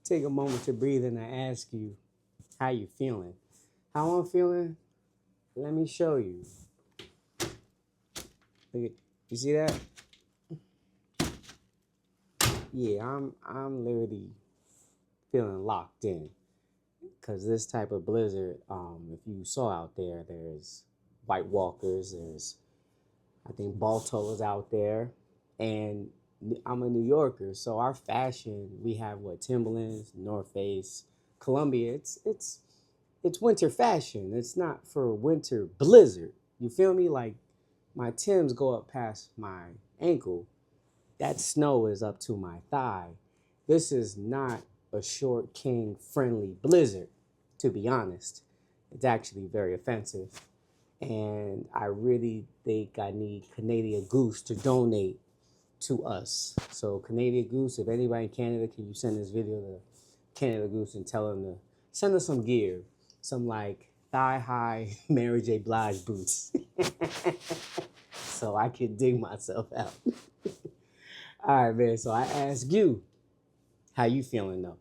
take a moment to breathe and I ask you how you feeling. How I'm feeling? Let me show you. Look at, you see that? Yeah, I'm literally feeling locked in. Cause this type of blizzard, if you saw out there, there's White Walkers, there's I think Balto's out there, and I'm a New Yorker, so our fashion we have what Timberlands, North Face, Columbia. It's winter fashion. It's not for winter blizzard. You feel me? Like my Timbs go up past my ankle. That snow is up to my thigh. This is not a short king friendly blizzard, to be honest. It's actually very offensive. And I really think I need Canadian Goose to donate to us. So Canadian Goose, if anybody in Canada, can you send this video to Canada Goose and tell them to send us some gear, some like thigh high Mary J Blige boots, so I can dig myself out. All right, man. So I ask you, how you feeling though?